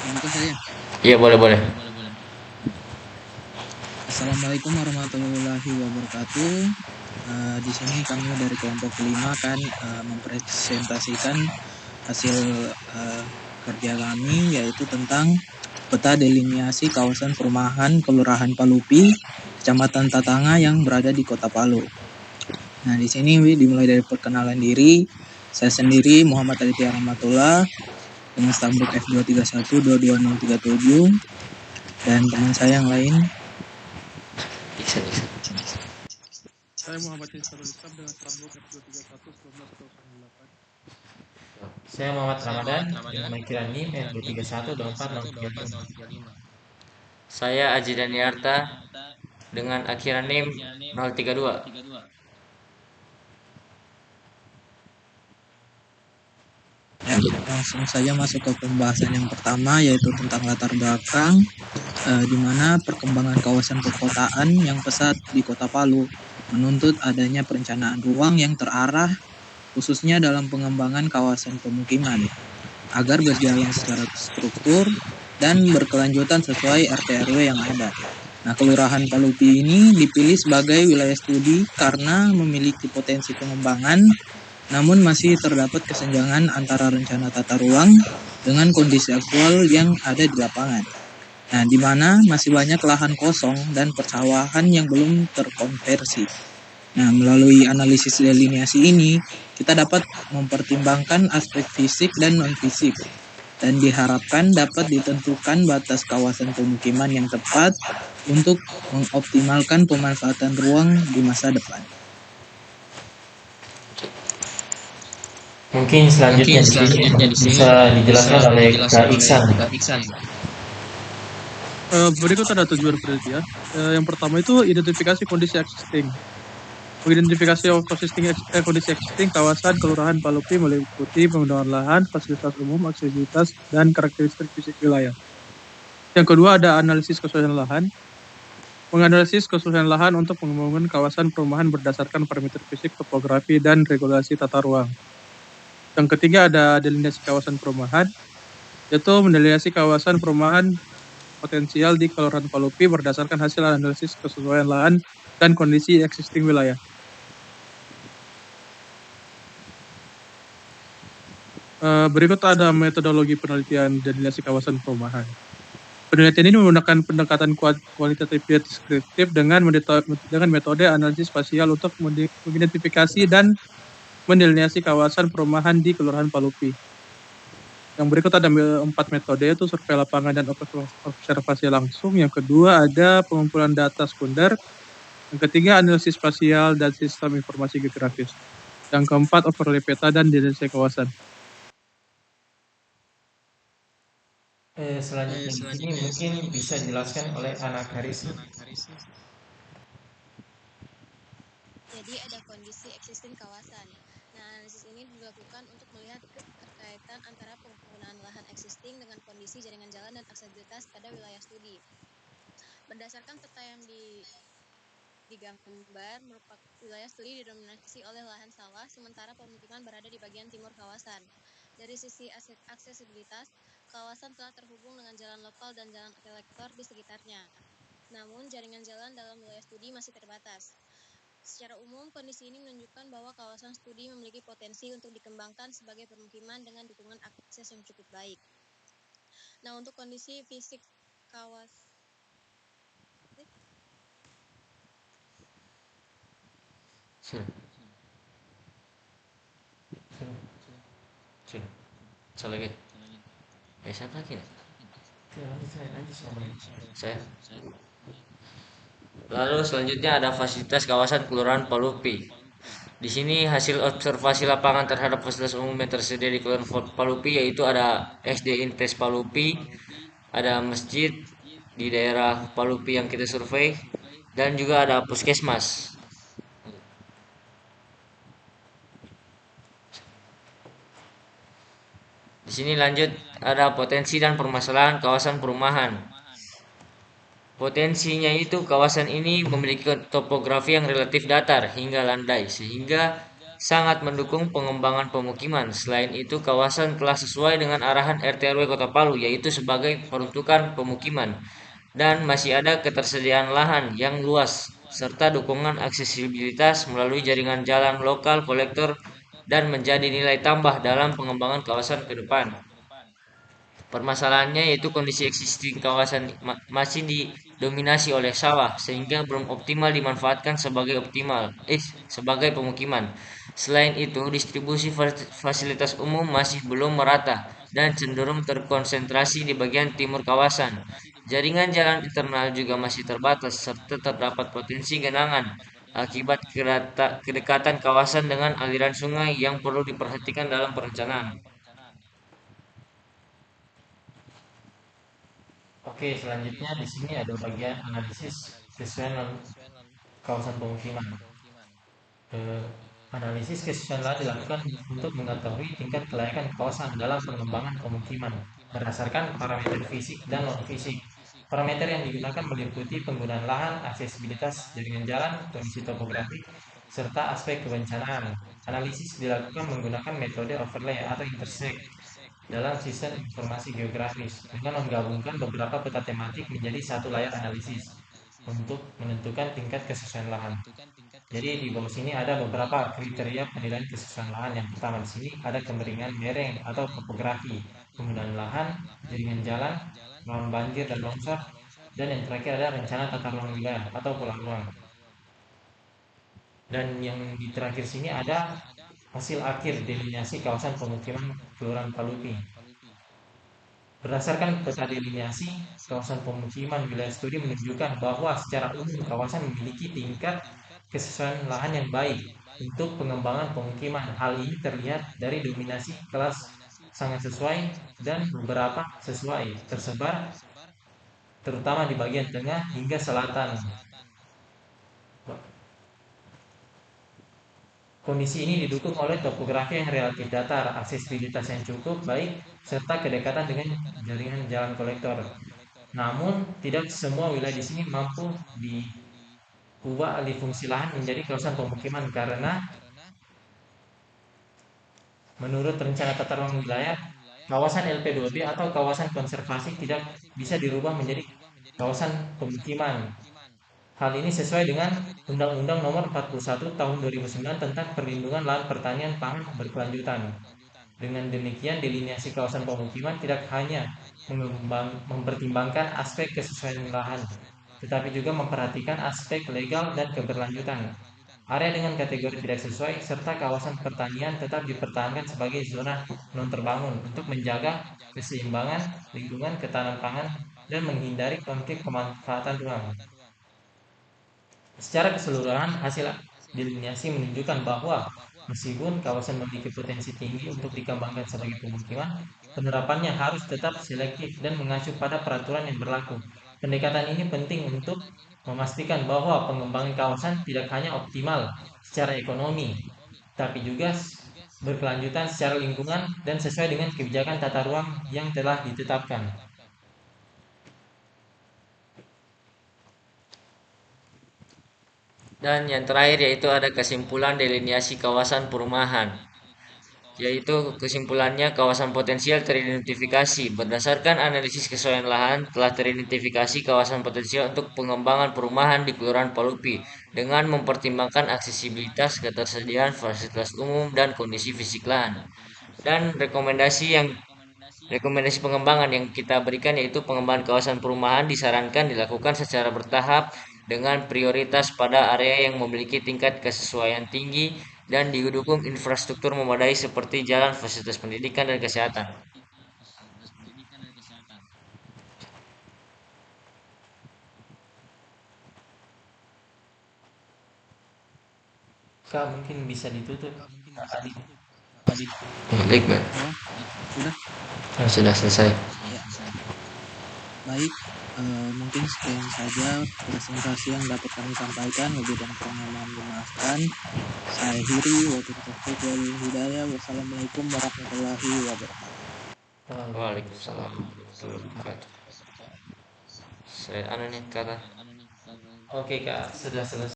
Buka saya. Iya, boleh. Assalamualaikum warahmatullahi wabarakatuh. Di sini kami dari kelompok kelima akan mempresentasikan hasil kerja kami, yaitu tentang peta deliniasi kawasan perumahan Kelurahan Palupi, Kecamatan Tatanga yang berada di Kota Palu. Nah, di sini dimulai dari perkenalan diri. Saya sendiri Muhammad Aditya Rahmatullah dengan stambuk F231 22037 dan teman saya yang lain. Saya Muhammad Hisarul Islam dengan stambuk F231 19108. Saya Muhammad Ramadan dengan akhiran NIM N2312465. Saya Aji Daniarta dengan akhiran NIM 032. Ya, langsung saja masuk ke pembahasan yang pertama, yaitu tentang latar belakang, di mana perkembangan kawasan perkotaan yang pesat di Kota Palu menuntut adanya perencanaan ruang yang terarah, khususnya dalam pengembangan kawasan pemukiman, agar berjalan secara struktur dan berkelanjutan sesuai RT/RW yang ada. Nah, Kelurahan Palupi ini dipilih sebagai wilayah studi karena memiliki potensi pengembangan, namun masih terdapat kesenjangan antara rencana tata ruang dengan kondisi aktual yang ada di lapangan. Nah, di mana masih banyak lahan kosong dan persawahan yang belum terkonversi. Nah, melalui analisis delineasi ini, kita dapat mempertimbangkan aspek fisik dan non-fisik, dan diharapkan dapat ditentukan batas kawasan pemukiman yang tepat untuk mengoptimalkan pemanfaatan ruang di masa depan. Mungkin selanjutnya di sini bisa dijelaskan oleh Kak Iksan. Berikut ada tujuan penelitian. Yang pertama itu identifikasi kondisi existing. Mengidentifikasi kondisi existing kawasan Kelurahan Palupi meliputi pengembangan lahan, fasilitas umum, aksesibilitas, dan karakteristik fisik wilayah. Yang kedua ada analisis kesesuaian lahan. Menganalisis kesesuaian lahan untuk pengembangan kawasan perumahan berdasarkan parameter fisik, topografi, dan regulasi tata ruang. Yang ketiga ada delineasi kawasan perumahan, yaitu mendelineasi kawasan perumahan potensial di Kelurahan Palupi berdasarkan hasil analisis kesesuaian lahan dan kondisi existing wilayah. Berikut ada metodologi penelitian delineasi kawasan perumahan. Penelitian ini menggunakan pendekatan kualitatif deskriptif dengan metode analisis spasial untuk mengidentifikasi dan mendelineasi kawasan perumahan di Kelurahan Palupi. Yang berikut ada 4 metode, yaitu survei lapangan dan observasi langsung. Yang kedua ada pengumpulan data sekunder. Yang ketiga analisis spasial dan sistem informasi geografis. Yang keempat overlay peta dan delineasi kawasan. Selanjutnya di sini mungkin bisa dijelaskan oleh anak Haris. Jadi ada kondisi existing kawasan. Nah, analisis ini dilakukan untuk melihat keterkaitan antara penggunaan lahan existing dengan kondisi jaringan jalan dan aksesibilitas pada wilayah studi. Berdasarkan peta yang digambar, merupakan wilayah studi didominasi oleh lahan sawah, sementara pemukiman berada di bagian timur kawasan. Dari sisi aksesibilitas, kawasan telah terhubung dengan jalan lokal dan jalan kolektor di sekitarnya. Namun, jaringan jalan dalam wilayah studi masih terbatas. Secara umum, kondisi ini menunjukkan bahwa kawasan studi memiliki potensi untuk dikembangkan sebagai permukiman dengan dukungan akses yang cukup baik. Nah, untuk kondisi fisik kawasan Lagi. Siapa lagi? Saya. Lalu selanjutnya ada fasilitas kawasan Kelurahan Palupi. Di sini hasil observasi lapangan terhadap fasilitas umum yang tersedia di Kelurahan Palupi, yaitu ada SD Intes Palupi, ada masjid di daerah Palupi yang kita survei, dan juga ada puskesmas. Di sini lanjut ada potensi dan permasalahan kawasan perumahan. Potensinya itu kawasan ini memiliki topografi yang relatif datar hingga landai, sehingga sangat mendukung pengembangan pemukiman. Selain itu, kawasan telah sesuai dengan arahan RT RW Kota Palu, yaitu sebagai peruntukan pemukiman, dan masih ada ketersediaan lahan yang luas, serta dukungan aksesibilitas melalui jaringan jalan lokal kolektor dan menjadi nilai tambah dalam pengembangan kawasan ke depan. Permasalahannya yaitu kondisi existing kawasan masih didominasi oleh sawah sehingga belum optimal dimanfaatkan sebagai pemukiman. Selain itu, distribusi fasilitas umum masih belum merata dan cenderung terkonsentrasi di bagian timur kawasan. Jaringan jalan internal juga masih terbatas serta terdapat potensi genangan akibat kedekatan kawasan dengan aliran sungai yang perlu diperhatikan dalam perencanaan. Oke, selanjutnya di sini ada bagian analisis kesesuaian kawasan pemukiman. Eh, Analisis kesesuaian lahan dilakukan untuk mengetahui tingkat kelayakan kawasan dalam pengembangan pemukiman berdasarkan parameter fisik dan non-fisik. Parameter yang digunakan meliputi penggunaan lahan, aksesibilitas jaringan jalan, kondisi topografi, serta aspek kebencanaan. Analisis dilakukan menggunakan metode overlay atau intersect dalam sistem informasi geografis dengan menggabungkan beberapa peta tematik menjadi satu layar analisis untuk menentukan tingkat kesesuaian lahan. Jadi di bawah sini ada beberapa kriteria penilaian kesesuaian lahan. Yang pertama di sini ada kemiringan lereng atau topografi, penggunaan lahan, jaringan jalan, rawan banjir dan longsor, dan yang terakhir ada rencana tata ruang wilayah atau pola ruang. Dan yang di terakhir sini ada hasil akhir deliniasi kawasan pemukiman Kelurahan Palupi. Berdasarkan peta deliniasi kawasan pemukiman wilayah studi menunjukkan bahwa secara umum kawasan memiliki tingkat kesesuaian lahan yang baik untuk pengembangan pemukiman. Hal ini terlihat dari dominasi kelas sangat sesuai dan beberapa sesuai tersebar terutama di bagian tengah hingga selatan. Kondisi ini didukung oleh topografi yang relatif datar, aksesibilitas yang cukup baik, serta kedekatan dengan jaringan jalan kolektor. Namun, tidak semua wilayah di sini mampu diubah alih fungsi lahan menjadi kawasan pemukiman karena menurut rencana tata ruang wilayah, kawasan LP2B atau kawasan konservasi tidak bisa dirubah menjadi kawasan pemukiman. Hal ini sesuai dengan Undang-Undang Nomor 41 Tahun 2009 tentang Perlindungan Lahan Pertanian Pangan Berkelanjutan. Dengan demikian, delineasi kawasan pemukiman tidak hanya mempertimbangkan aspek kesesuaian lahan, tetapi juga memperhatikan aspek legal dan keberlanjutan. Area dengan kategori tidak sesuai serta kawasan pertanian tetap dipertahankan sebagai zona non terbangun untuk menjaga keseimbangan lingkungan ketahanan pangan dan menghindari konflik pemanfaatan ruang. Secara keseluruhan, hasil delineasi menunjukkan bahwa meskipun kawasan memiliki potensi tinggi untuk dikembangkan sebagai pemukiman, penerapannya harus tetap selektif dan mengacu pada peraturan yang berlaku. Pendekatan ini penting untuk memastikan bahwa pengembangan kawasan tidak hanya optimal secara ekonomi, tapi juga berkelanjutan secara lingkungan dan sesuai dengan kebijakan tata ruang yang telah ditetapkan. Dan yang terakhir yaitu ada kesimpulan delineasi kawasan perumahan. Yaitu kesimpulannya kawasan potensial teridentifikasi. Berdasarkan analisis kesesuaian lahan, telah teridentifikasi kawasan potensial untuk pengembangan perumahan di Kelurahan Palupi dengan mempertimbangkan aksesibilitas, ketersediaan fasilitas umum, dan kondisi fisik lahan. Dan rekomendasi pengembangan yang kita berikan yaitu pengembangan kawasan perumahan disarankan dilakukan secara bertahap dengan prioritas pada area yang memiliki tingkat kesesuaian tinggi dan didukung infrastruktur memadai seperti jalan, fasilitas pendidikan, dan kesehatan. Kak, mungkin bisa ditutup. Adit. Baik, Mbak. Oh, sudah. Sudah selesai. Ya. Baik, mungkin sekian saja presentasi yang dapat kami sampaikan. Lebih dan kurangnya mohon dimaafkan. Saya akhiri. Wassalamualaikum warahmatullahi wabarakatuh. Waalaikumsalam warahmatullahi wabarakatuh. Saya anu nih kata. Oke, Kak, sudah selesai.